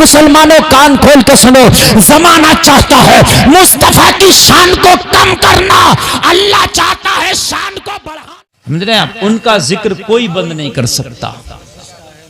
मुसलमानों कान खोल के सुनो, जमाना चाहता है मुस्तफा की शान को कम करना, अल्लाह चाहता है शान को बढ़ाना। समझ रहे हैं आप? उनका जिक्र कोई बंद नहीं कर सकता।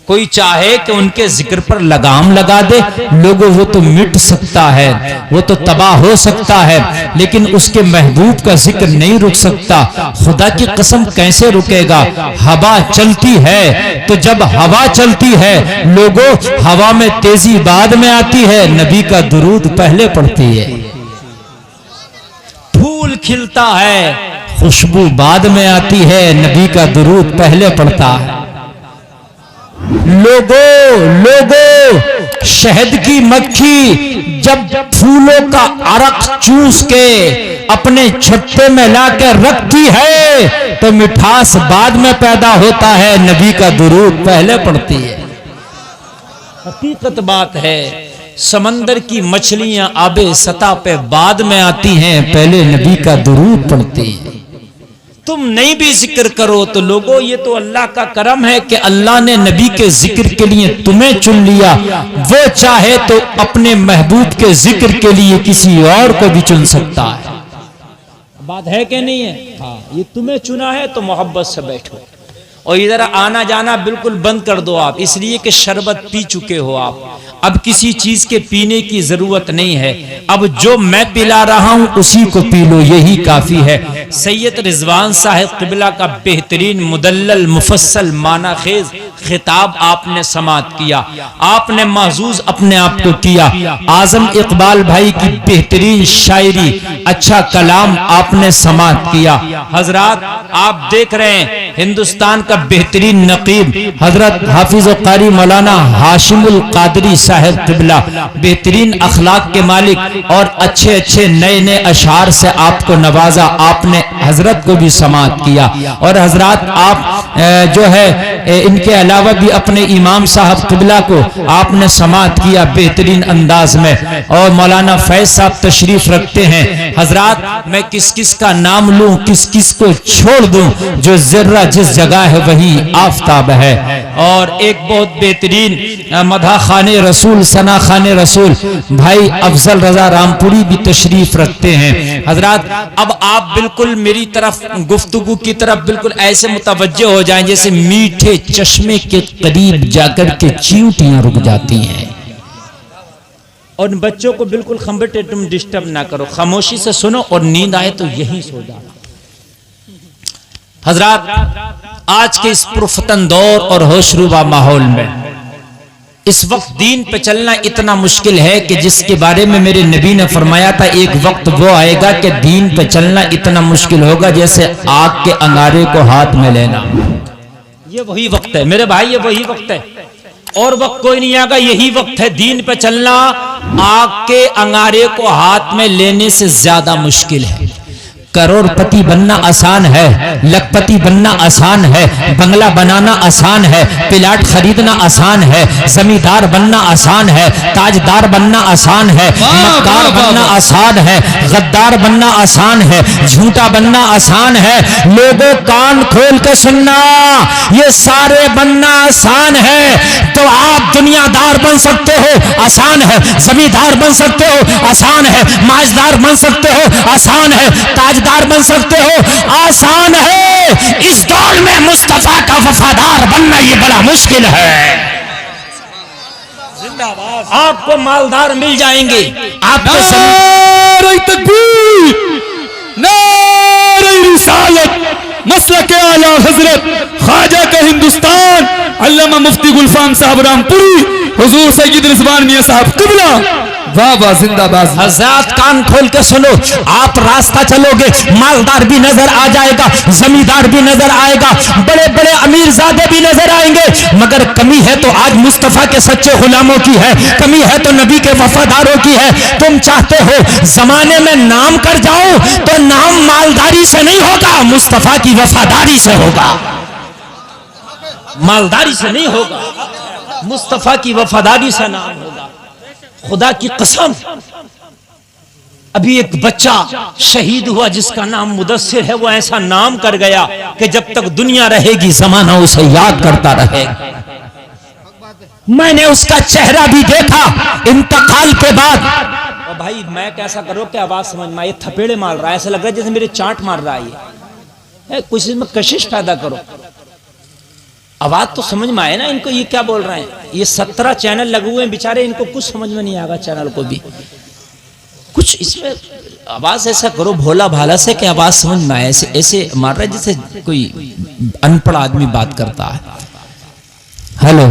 कोई चाहे कि उनके जिक्र पर लगाम लगा दे, लोगों वो तो मिट सकता है, वो तो तबाह हो सकता है, लेकिन उसके महबूब का जिक्र नहीं रुक सकता। खुदा की कसम कैसे रुकेगा? हवा चलती है तो जब हवा चलती है लोगों, हवा में तेजी बाद में आती है, नबी का दुरूद पहले पड़ती है। फूल खिलता है, खुशबू बाद में आती है, नबी का दुरूद पहले पड़ता है। लोगों शहद की मक्खी जब फूलों का अरक चूस के अपने छत्ते में लाकर रखती है तो मिठास बाद में पैदा होता है, नबी का दुरूद पहले पड़ती है। हकीकत बात है, समंदर की मछलियां आबे सतह पे बाद में आती हैं, पहले नबी का दुरूद पड़ती है। तुम नहीं भी जिक्र करो तो लोगों, ये तो अल्लाह का करम है कि अल्लाह ने नबी के जिक्र के लिए तुम्हें चुन लिया। वो चाहे तो अपने महबूब के जिक्र के लिए किसी और को भी चुन सकता है। बात है कि नहीं है? हाँ, ये तुम्हें चुना है तो मोहब्बत से बैठो और इधर आना जाना बिल्कुल बंद कर दो आप, इसलिए कि शरबत पी चुके हो आप, अब किसी चीज के पीने की जरूरत नहीं है। अब जो मैं पिला रहा हूं उसी को पी लो, यही काफी है। सैयद रिजवान साहब क़िबला का बेहतरीन मुदल्लल मुफस्सल माना खेज खिताब आपने समात किया, आपने महजूज अपने आप को किया। आजम इकबाल भाई की बेहतरीन शायरी, अच्छा कलाम आपने समात किया। हजरात आप देख रहे हैं हिंदुस्तान का बेहतरीन नकीब हजरत हाफिज कारी मौलाना हाशिमुल कादरी साहब क़िबला, बेहतरीन अखलाक के मालिक और अच्छे अच्छे नए नए अशार से आपको नवाजा, आपने हजरत को भी समात किया। और हजरात आप जो है इनके अलावा भी अपने इमाम साहब क़िबला को आपने समात किया बेहतरीन अंदाज में। और मौलाना फैज साहब तशरीफ रखते हैं। हजरात मैं किस किस का नाम लूं, किस किस को छोड़ दूं, जो जर्रा जिस जगह है वही आफताब है। और एक बहुत बेहतरीन मदहा खाने रसूल, सना खाने रसूल भाई अफजल रजा रामपुरी भी तशरीफ रखते हैं। हजरात अब आप बिल्कुल मेरी तरफ गुफ्तगू की तरफ बिल्कुल ऐसे मुतवज्जो हो जाएं जैसे मीठे चश्मे के करीब जाकर के चींटियां रुक जाती हैं। और बच्चों को बिल्कुल खंबटे तुम डिस्टर्ब ना करो, खामोशी से सुनो और नींद आए तो यहीं सो जाओ। हजरात आज के इस पुरफतन दौर और होशरुबा माहौल में इस वक्त दीन पे चलना इतना मुश्किल है कि जिसके बारे में मेरे नबी ने फरमाया था एक वक्त वो आएगा कि दीन पे चलना इतना मुश्किल होगा जैसे आग के अंगारे को हाथ में लेना। ये वही वक्त है मेरे भाई, ये वही वक्त है और वक्त कोई नहीं आएगा। यही वक्त है दीन पे चलना आग के अंगारे को हाथ में लेने से ज्यादा मुश्किल है। करोड़पति बनना आसान है, लखपति बनना आसान है, बंगला बनाना आसान है, प्लाट खरीदना आसान है, जमींदार बनना आसान है, ताजदार बनना आसान है, मक्कार बनना आसान है, गद्दार बनना आसान है, झूठा बनना आसान है। लोगों कान खोल के सुनना, ये सारे बनना आसान है। तो आप दुनियादार बन सकते हो, आसान है। जमींदार बन सकते हो, आसान है। माजदार बन सकते हो, आसान है। ताजदार बन सकते हो, आसान है। इस दौर में मुस्तफा का वफादार बनना ये बड़ा मुश्किल है। आपको मालदार मिल जाएंगे, आपको नारे तकबीर, नारे रिसालत, मसलक आला हजरत ख्वाजा का हिंदुस्तान अल्लामा मुफ्ती गुलफाम साहब रामपुरी, हुजूर सैयद रिजवान मियां साहब क़िबला, वाह वाह जिंदाबाद। हज़रात कान खोल के सुनो, आप रास्ता चलोगे मालदार भी नजर आ जाएगा, जमींदार भी नजर आएगा, बड़े बड़े अमीरजादे भी नजर आएंगे, मगर कमी है तो आज मुस्तफा के सच्चे गुलामों की है, कमी है तो नबी के वफादारों की है। तुम चाहते हो जमाने में नाम कर जाओ तो नाम मालदारी से नहीं होगा, मुस्तफा की वफादारी से होगा। मालदारी से नहीं होगा, मुस्तफा की वफादारी से नाम होगा। खुदा की कसम, अभी एक बच्चा शहीद हुआ जिसका नाम मुदस्सिर है, वो ऐसा नाम कर गया कि जब तक दुनिया रहेगी जमाना उसे याद करता रहेगा। मैंने उसका चेहरा भी देखा इंतकाल के बाद। और भाई मैं कैसा करो कि आवाज समझ में आए, थपेड़े मार रहा है, ऐसा लग रहा है जैसे मेरे चांट मार रहा है कुछ इसमें कशिश पैदा करो, आवाज तो समझ में आए ना इनको, ये क्या बोल रहे हैं। ये 17 चैनल लगे हुए हैं बेचारे, इनको कुछ समझ में नहीं आएगा, चैनल को भी कुछ इसमें आवाज ऐसा करो भोला भाला से कि आवाज समझ में आए। ऐसे ऐसे मार रहा है जैसे कोई अनपढ़ आदमी बात करता है। हेलो,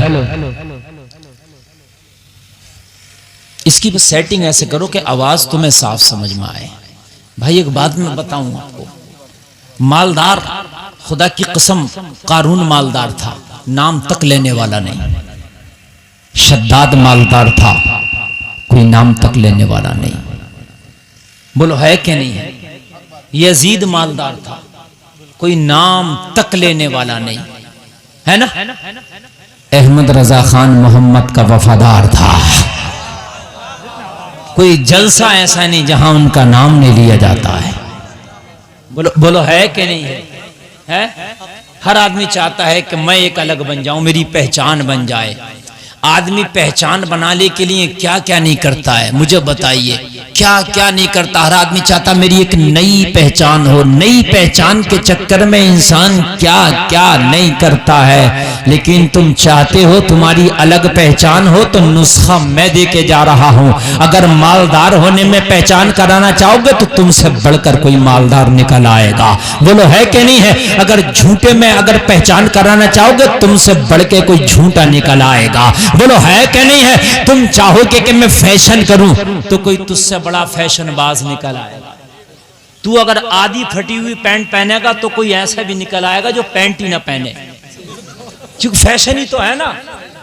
इसकी बस सेटिंग ऐसे करो कि आवाज तुम्हें साफ समझ में आए। भाई एक बात मैं बताऊं आपको, मालदार खुदा की कसम कारून मालदार था, नाम तक लेने वाला नहीं। शद्दाद मालदार था, कोई नाम तक लेने वाला नहीं। बोलो है कि नहीं है। यजीद मालदार था, कोई नाम तक लेने वाला नहीं, है ना। अहमद रजा खान मोहम्मद का वफादार था, कोई जलसा ऐसा नहीं जहां उनका नाम नहीं लिया जाता है। बोलो बोलो है कि नहीं है। हर आदमी चाहता है कि मैं एक अलग बन जाऊं, मेरी पहचान बन जाए। आदमी पहचान बनाने के लिए क्या क्या नहीं करता है, मुझे बताइए क्या क्या नहीं करता। हर आदमी चाहता मेरी एक नई पहचान हो। नई पहचान के चक्कर में इंसान क्या क्या नहीं करता है। लेकिन तुम चाहते हो तुम्हारी अलग पहचान हो तो नुस्खा मैं दे के जा रहा हूं। अगर मालदार होने में पहचान कराना चाहोगे तो तुमसे बढ़कर कोई मालदार निकल आएगा। बोलो है कि नहीं है। अगर झूठे में अगर पहचान कराना चाहोगे तुमसे बढ़ के कोई झूठा निकल आएगा। बोलो है कि नहीं है। तुम चाहोगे कि मैं फैशन करूं तो कोई तुझसे बड़ा फैशनबाज निकल आएगा। तू अगर आधी फटी हुई पैंट पहनेगा तो कोई ऐसा भी निकल आएगा जो पैंट ही ना पहने, क्योंकि फैशन ही तो है ना।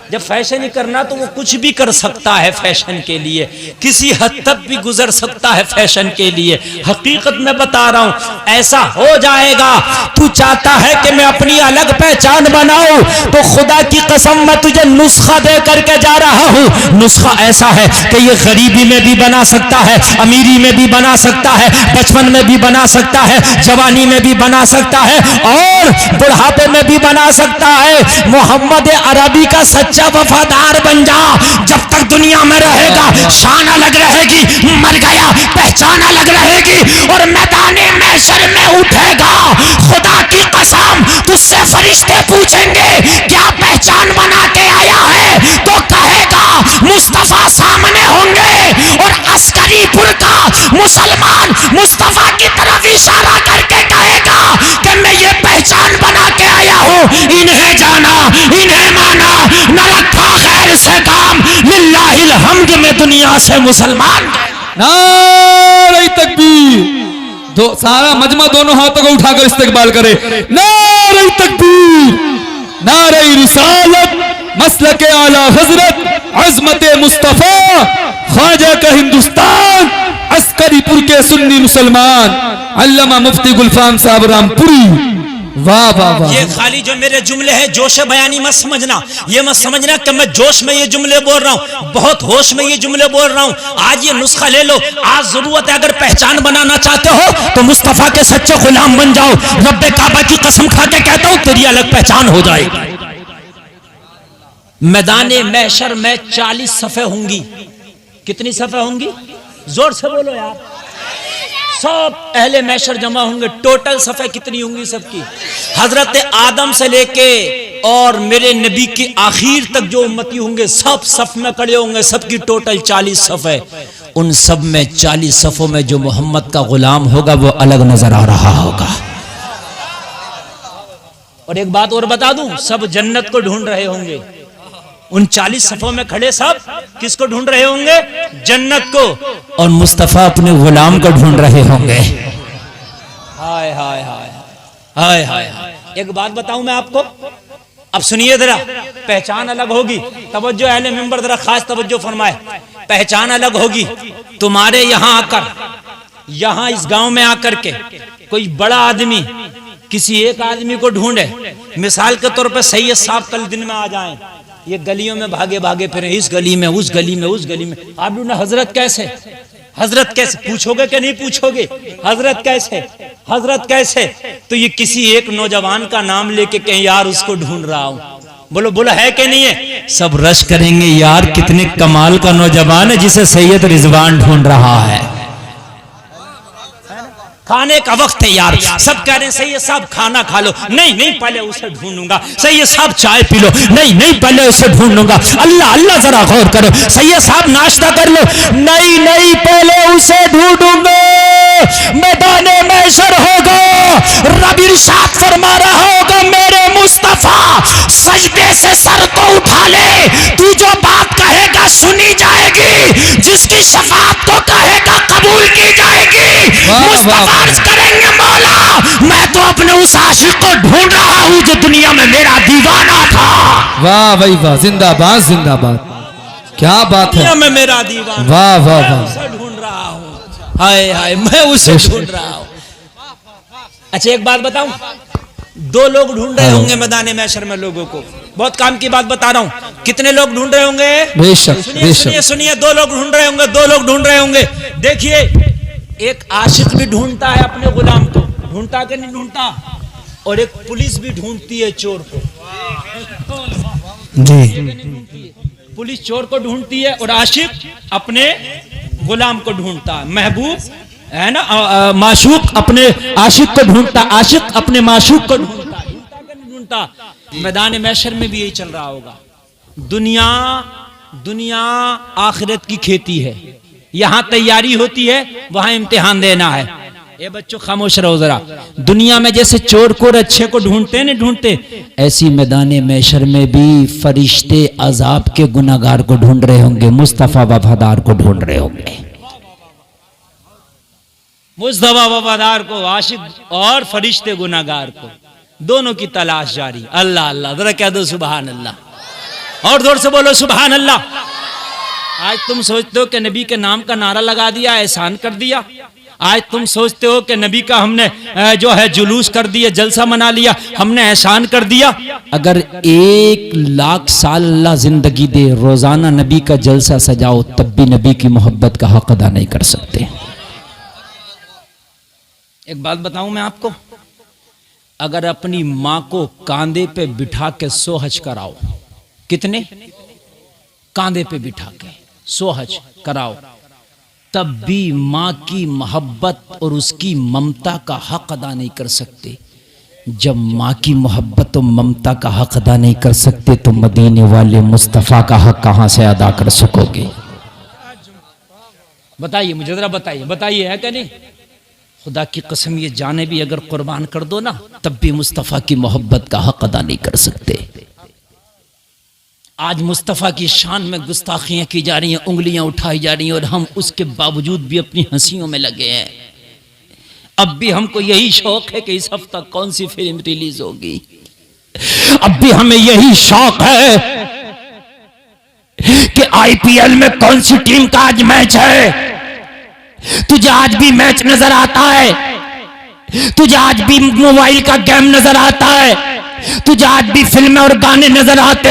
जब फैशन ही करना तो वो कुछ भी कर सकता है फैशन के लिए, किसी हद तक भी गुजर सकता है फैशन के लिए। हकीकत में बता रहा हूं ऐसा हो जाएगा। तू चाहता है कि मैं अपनी अलग पहचान बनाऊं तो खुदा की कसम मैं तुझे नुस्खा दे करके जा रहा हूं। नुस्खा ऐसा है कि ये गरीबी में भी बना सकता है, अमीरी में भी बना सकता है, बचपन में भी बना सकता है, जवानी में भी बना सकता है और बुढ़ापे में भी बना सकता है। मोहम्मद अरबी का सच्चा वफादार बन जा। जब तक दुनिया में रहेगा शान अलग रहेगी, मर गया पहचान अलग रहेगी और मैदाने महशर में उठेगा। खुदा की कसम तुझसे फरिश्ते पूछेंगे क्या पहचान बना के आया है तो कहेगा मुस्तफा सामने होंगे और अस्करी बुर्का मुसलमान मुस्तफा की तरफ इशारा करके कहेगा कि मैं ये पहचान बना के आया हूं। इन्हें जाना इन्हें माना, न रखा खैर से काम, लिल्लाहिल हम्द में दुनिया से मुसलमान। नारे तकबीर। दो सारा मजमा दोनों हाथों को उठाकर इस्तकबाल करे। नारे तकबीर, नारे रिसालत, मसलके आला हजरत, अजमत मुस्तफा, ख्वाजा का हिंदुस्तान, अस्करीपुर के सुन्नी मुसलमान अल्लामा मुफ्ती गुलफाम साहब रामपुरी। वाह वाह वाह। ये खाली जो मेरे जुमले हैं जोश बयानी मत समझना, ये मत समझना कि मैं जोश में ये जुमले बोल रहा हूं, बहुत होश में ये जुमले बोल रहा हूं। आज ये नुस्खा ले लो। आज जरूरत है, अगर पहचान बनाना चाहते हो तो मुस्तफा के सच्चे गुलाम बन जाओ। रब्बे काबा की कसम खा के कहता हूं तेरी अलग पहचान हो जाएगी। मैदाने महशर में 40 सफ़े होंगी। कितनी सफ़े होंगी? जोर से बोलो यार। सब अहले महशर जमा होंगे। टोटल सफ़े कितनी होंगी सबकी? हजरत आदम से लेके और मेरे नबी के आखिर तक जो उम्मती होंगे सब सफ में खड़े होंगे। सबकी टोटल 40 सफ़े। उन सब में 40 सफ़ों में जो मोहम्मद का गुलाम होगा वो अलग नजर आ रहा होगा। और एक बात और बता दूं, सब जन्नत को ढूंढ रहे होंगे। उन 40 सफ़ों में खड़े सब किसको ढूंढ रहे होंगे? जन्नत को। और मुस्तफा अपने गुलाम को ढूंढ रहे होंगे। हाय हाय हाय हाय हाय हाय। एक बात बताऊं मैं आपको, अब सुनिए जरा। पहचान अलग होगी। तवज्जो अहले मिंबर जरा खास तवज्जो फरमाए। पहचान अलग होगी। तुम्हारे यहाँ आकर, यहाँ इस गांव में आकर के कोई बड़ा आदमी किसी एक आदमी को ढूंढे, मिसाल के तौर पर सैयद साहब कल दिन में आ जाएं, ये गलियों में भागे भागे फिर इस गली में उस गली में उस गली में। आप ढूंढना हजरत कैसे, हजरत कैसे पूछोगे कि नहीं पूछोगे? हजरत कैसे, हजरत कैसे? तो ये किसी एक नौजवान का नाम लेके कहीं यार उसको ढूंढ रहा हूं। बोलो बोलो है कि नहीं है? सब रश करेंगे यार, कितने कमाल का नौजवान है जिसे सैयद रिजवान ढूंढ रहा है। खाने का वक्त है यार, सब कह रहे हैं सैयद साहब खाना खा लो। नहीं नहीं पहले उसे ढूंढूंगा। सैयद साहब चाय पी लो। नहीं नहीं पहले उसे ढूंढूंगा। अल्लाह अल्लाह जरा गौर करो। सैयद साहब नाश्ता कर लो। नहीं नहीं पहले उसे ढूंढूंगा। मैदाने महशर होगा, रब इरशाद फरमा रहा होगा, मेरे मुस्तफा सजदे से सर को उठा ले, तू जो बात कहेगा सुनी जाएगी, जिसकी शफाअत को कहेगा कबूल की जाएगी। मुस्तफा अर्ज करेंगे, मौला मैं तो अपने उस आशिक को ढूंढ रहा हूं जो दुनिया में मेरा दीवाना था। वाह भाई वाह, जिंदाबाद जिंदाबाद, क्या बात है। दुनिया में मेरा दीवाना, वाह वाह मैं वाह, उसे ढूंढ रहा हूँ। हाय हाय मैं उसे ढूंढ रहा हूँ। अच्छा एक बात बताऊं, दो लोग ढूंढ रहे होंगे मैदान महशर में लोगों को। बहुत काम की बात बता रहा हूं। कितने लोग ढूंढ रहे होंगे? बेशक सुनिए बेशक। सुनिए सुनिए, दो लोग ढूंढ रहे होंगे, दो लोग ढूंढ रहे होंगे। देखिए, एक आशिक भी ढूंढता है अपने गुलाम को, ढूंढता कि नहीं ढूंढता? और एक पुलिस भी ढूंढती है चोर को। जी पुलिस चोर को ढूंढती है और आशिक अपने गुलाम को ढूंढता है। महबूब है ना, माशूक अपने आशिक को ढूंढता, आशिक अपने माशूक को ढूंढता, ढूंढता। मैदान महशर में भी यही चल रहा होगा। दुनिया आखिरत की खेती है। यहां तैयारी होती है, वहां इम्तिहान देना है। ये बच्चों खामोश रहो जरा। दुनिया में जैसे चोर को और अच्छे को ढूंढते नहीं ढूंढते, ऐसी मैदान महशर में भी फरिश्ते अजाब के गुनाहगार को ढूंढ रहे होंगे, मुस्तफा वफादार को ढूंढ रहे होंगे। मुस्तफा वफादार को, आशिक और फरिश्ते गुनाहगार को, दोनों की तलाश जारी। अल्लाह अल्लाह, जरा कह दो सुभान अल्लाह, और जोर से बोलो सुभान अल्लाह। आज तुम सोचते हो कि नबी के नाम का नारा लगा दिया, एहसान कर दिया। आज तुम सोचते हो कि नबी का हमने जो है जुलूस कर दिया, जलसा मना लिया, हमने एहसान कर दिया। अगर 1,00,000 साल अल्लाह जिंदगी दे, रोजाना नबी का जलसा सजाओ, तब भी नबी की मोहब्बत का हक अदा नहीं कर सकते। एक बात बताऊं मैं आपको, अगर अपनी मां को कांधे पे बिठा के 100 हज कराओ, कितने? कांधे पे बिठा के 100 हज कराओ, तब भी मां की मोहब्बत और उसकी ममता का हक अदा नहीं कर सकते। जब माँ की मोहब्बत और ममता का हक अदा नहीं कर सकते, तो मदीने वाले मुस्तफ़ा का हक कहां से अदा कर सकोगे? बताइए मुझे जरा, बताइए बताइए, है क्या नहीं? खुदा की कसम, ये जाने भी अगर कुर्बान कर दो ना, तब भी मुस्तफ़ा की मोहब्बत का हक अदा नहीं कर सकते। आज मुस्तफ़ा की शान में गुस्ताखियां की जा रही हैं, उंगलियां उठाई जा रही हैं, और हम उसके बावजूद भी अपनी हंसियों में लगे हैं। अब भी हमको यही शौक है कि इस हफ्ता कौन सी फिल्म रिलीज होगी। अब भी हमें यही शौक है कि आईपीएल में कौन सी टीम का आज मैच है। तुझे आज भी मैच नजर आता है? तुझे आज भी मोबाइल का गेम नजर आता है? तुझे आज भी फिल्में और गाने नजर आते?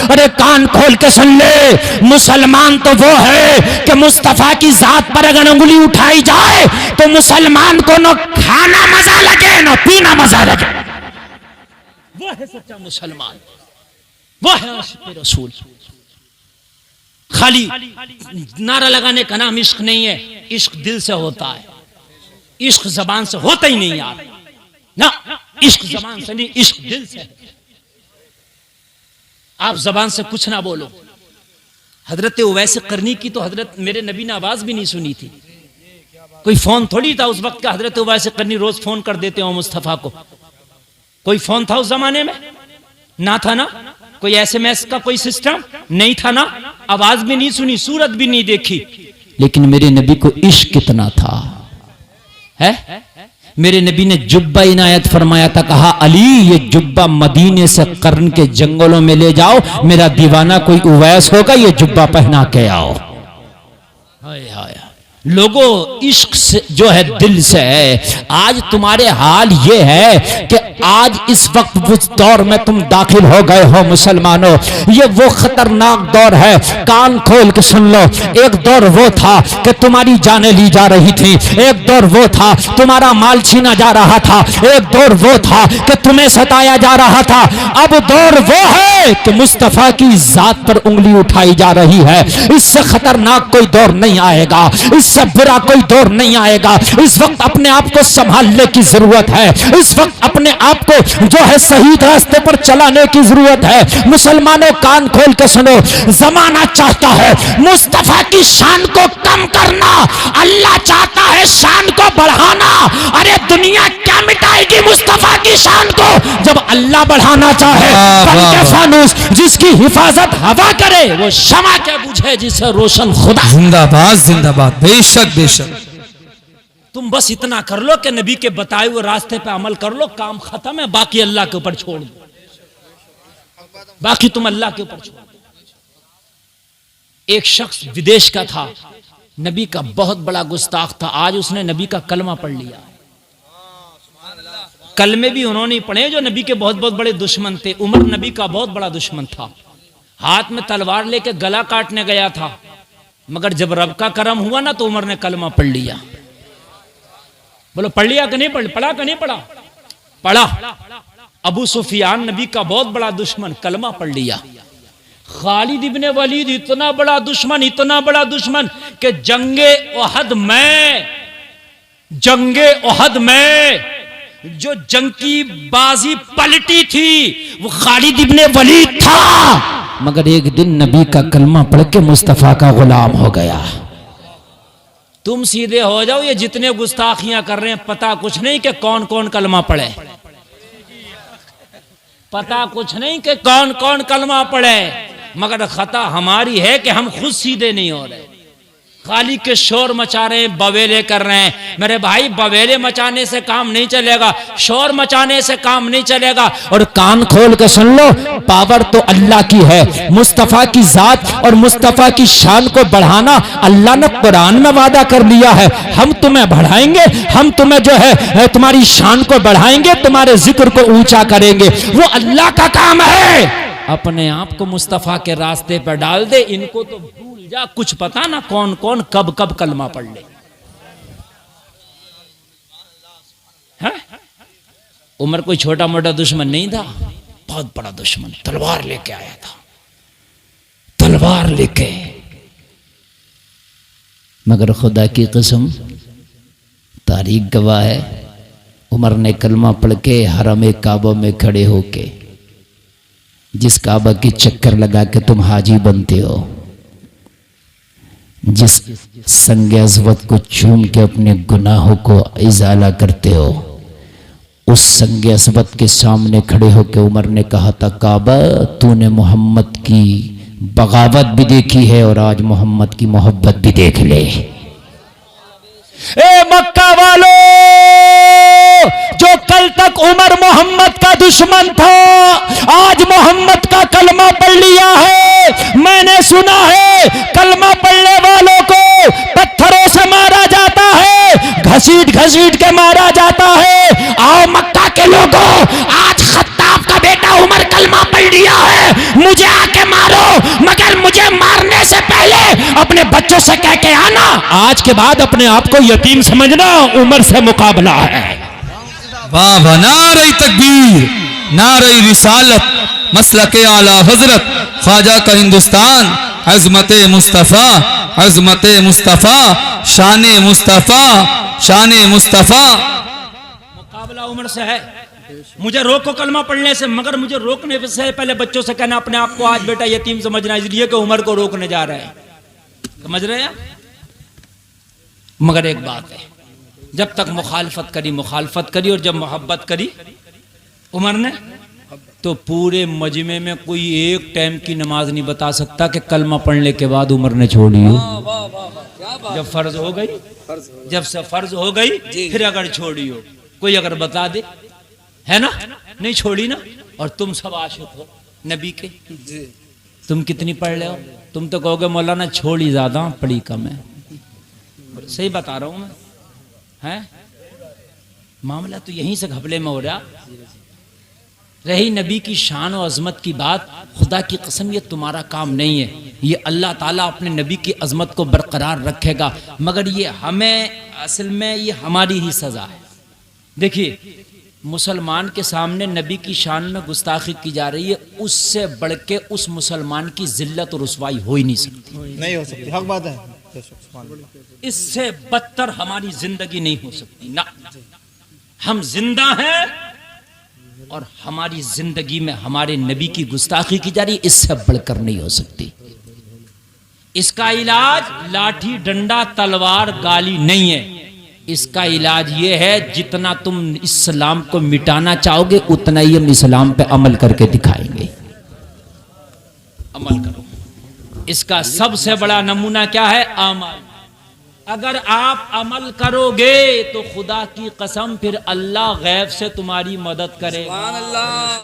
अरे कान खोल के सुन ले, मुसलमान तो वो है कि मुस्तफा की जात पर अगर उंगली उठाई जाए तो मुसलमान को न खाना मजा लगे न पीना मजा लगे। वो है सच्चा मुसलमान, वो है आशिक़ रसूल। खाली नारा लगाने का नाम इश्क नहीं है, इश्क दिल से होता है। इश्क जबान से होता ही नहीं यार, ना, इश्क जबान से नहीं, इश्क दिल से। आप जबान से कुछ ना बोलो। हजरत उवैस करनी की तो हजरत मेरे नबी ने आवाज भी नहीं सुनी थी। कोई फोन थोड़ी था उस वक्त का। हजरत उवैस करनी रोज फोन कर देते हो मुस्तफा को। कोई फोन था उस जमाने में? ना था ना। कोई एसएमएस का कोई सिस्टम नहीं था ना। आवाज भी नहीं सुनी, सूरत भी नहीं देखी। लेकिन मेरे नबी को इश्क कितना था है? मेरे नबी ने जुब्बा इनायत फरमाया था, कहा अली ये जुब्बा मदीने से कर्न के जंगलों में ले जाओ, मेरा दीवाना कोई उवैस होगा, ये जुब्बा पहना के आओ। हाय हाय, लोगों इश्क से जो है दिल से है। आज तुम्हारे हाल ये है कि आज इस वक्त उस दौर में तुम दाखिल हो गए हो मुसलमानों। ये वो खतरनाक दौर है, कान खोल के सुन लो। एक दौर वो था कि तुम्हारी जानें ली जा रही थी, एक दौर वो था तुम्हारा माल छीना जा रहा था, एक दौर वो था कि तुम्हें सताया जा रहा था। अब दौर वो है कि मुस्तफा की जात पर उंगली उठाई जा रही है। इससे खतरनाक कोई दौर नहीं आएगा, इससे बुरा कोई दौर नहीं आएगा। इस वक्त अपने आप को संभालने की जरूरत है, इस वक्त अपने आप को जो है सही रास्ते पर चलाने की जरूरत है। मुसलमानों कान खोल के सुनो, जमाना चाहता है मुस्तफा की शान को कम करना, अल्लाह चाहता है शान को बढ़ाना। अरे दुनिया क्या मिटाएगी मुस्तफा की शान को जब अल्लाह बढ़ाना चाहे। बनके फानूस जिसकी हिफाजत हवा करे वो शमा क्या बुझे जिसे रोशन खुदा। जिंदाबाद जिंदाबाद, बेशक बेशक। तुम बस इतना कर लो कि नबी के बताए हुए रास्ते पे अमल कर लो, काम खत्म है। बाकी अल्लाह के ऊपर छोड़ दो, बाकी तुम अल्लाह के ऊपर छोड़ दो। एक शख्स विदेश का था, नबी का बहुत बड़ा गुस्ताख था। आज उसने नबी का कलमा पढ़ लिया। कलमे भी उन्होंने पढ़े जो नबी के बहुत बहुत बड़े दुश्मन थे। उमर नबी का बहुत बड़ा दुश्मन था, हाथ में तलवार लेके गला काटने गया था, मगर जब रब का करम हुआ ना तो उमर ने कलमा पढ़ लिया। बोलो पढ़ लिया कि नहीं पढ़ा कि नहीं पढ़ा? पढ़ा। अबू सुफियान नबी का बहुत बड़ा दुश्मन, कलमा पढ़ लिया। खालिद इब्ने वलीद इतना बड़ा दुश्मन, इतना बड़ा दुश्मन कि जंगे ओहद में जो जंग की बाजी पलटी थी वो खालिद इब्ने वलीद था, मगर एक दिन नबी का कलमा पढ़ के मुस्तफा का गुलाम हो गया। तुम सीधे हो जाओ, ये जितने गुस्ताखियां कर रहे हैं पता कुछ नहीं कि कौन कौन कलमा पढ़े, पता कुछ नहीं कि कौन कौन कलमा पढ़े, मगर खता हमारी है कि हम खुद सीधे नहीं हो रहे। खाली के शोर मचा रहे हैं, बवेले कर रहे हैं। मेरे भाई बवेले मचाने से काम नहीं चलेगा, शोर मचाने से काम नहीं चलेगा। और कान खोल के सुन लो, पावर तो अल्लाह की है। मुस्तफा की जात और मुस्तफा की शान को बढ़ाना अल्लाह ने कुरान में वादा कर लिया है। हम तुम्हें बढ़ाएंगे, हम तुम्हें जो है तुम्हारी शान को बढ़ाएंगे, तुम्हारे जिक्र को ऊंचा करेंगे। वो अल्लाह का काम है। अपने आप को मुस्तफा के रास्ते पर डाल दे, इनको तो भूल जा, कुछ पता ना कौन कौन कब कब कलमा पढ़ ले। उमर कोई छोटा मोटा दुश्मन नहीं था, बहुत बड़ा दुश्मन, तलवार लेके आया था, तलवार लेके। मगर खुदा की कसम, तारीख गवाह है, उमर ने कलमा पढ़ के हरम काबा में खड़े होके, जिस काबा की चक्कर लगा के तुम हाजी बनते हो, जिस संग अज़वत को चूम के अपने गुनाहों को इजाला करते हो, उस संग अज़वत के सामने खड़े होकर उमर ने कहा था, काबा तूने मोहम्मद की बगावत भी देखी है और आज मोहम्मद की मोहब्बत भी देख ले। ए मक्का वालों, जो कल तक उमर मोहम्मद का दुश्मन था, आज मोहम्मद का कलमा पढ़ लिया है। मैंने सुना है कलमा पढ़ने वालों को पत्थरों से मारा जाता है, घसीट घसीट के मारा जाता है। आओ मक्का के लोगों, आज खत्ताब का बेटा उमर कलमा पढ़ लिया है, मुझे आके मारो, मगर मुझे मारने से पहले अपने बच्चों से कह के आना, आज के बाद अपने आप को यतीम समझना, उमर से मुकाबला है। वाह वाह, नारे तकबीर, नारे रिसालत, मसलके आला हजरत ख्वाजा का हिंदुस्तान, अजमत मुस्तफ़ा, अजमत मुस्तफ़ा, शान मुस्तफ़ा, शान मुस्तफ़ा। मुकाबला उमर से है। मुझे रोको कलमा पढ़ने से, मगर मुझे रोकने से पहले बच्चों से कहना अपने आप को आज बेटा यतीम समझना, इसलिए कि उमर को रोकने जा रहे हैं। समझ रहे हैं? मगर एक बात है, जब तक मुखालफत करी और जब मोहब्बत करी उमर ने, तो पूरे मजमे में कोई एक टाइम की नमाज नहीं बता सकता कि कलमा पढ़ने के बाद उमर ने छोड़ी हो। जब फर्ज हो गई, जब से फर्ज हो गई, फिर अगर छोड़ी हो, कोई अगर बता दे, है ना, नहीं छोड़ी ना। और तुम सब आशिक हो नबी के, तुम कितनी पढ़ रहे हो? तुम तो कहोगे मौलाना छोड़ी ज्यादा पढ़ी कम है। सही बता रहा हूं मैं, है मामला तो यहीं से घपले में हो रहा। रही नबी की शान और अजमत की बात, खुदा की कसम ये तुम्हारा काम नहीं है, ये अल्लाह ताला अपने नबी की अजमत को बरकरार रखेगा, मगर ये हमें असल में ये हमारी ही सजा है। देखिए मुसलमान के सामने नबी की शान में गुस्ताखी की जा रही है, उससे बढ़ के उस मुसलमान की जिल्लत और रुसवाई हो ही नहीं सकती, नहीं हो सकती, हक बात है। इससे बदतर हमारी जिंदगी नहीं हो सकती ना। हम जिंदा हैं और हमारी जिंदगी में हमारे नबी की गुस्ताखी की जा रही है, इससे बढ़कर नहीं हो सकती। इसका इलाज लाठी डंडा तलवार गाली नहीं है, इसका इलाज ये है जितना तुम इस्लाम को मिटाना चाहोगे उतना ही हम इस्लाम पे अमल करके दिखाएंगे। अमल करो, इसका सबसे बड़ा नमूना क्या है? अमल। अगर आप अमल करोगे तो खुदा की कसम फिर अल्लाह गैब से तुम्हारी मदद करेगा।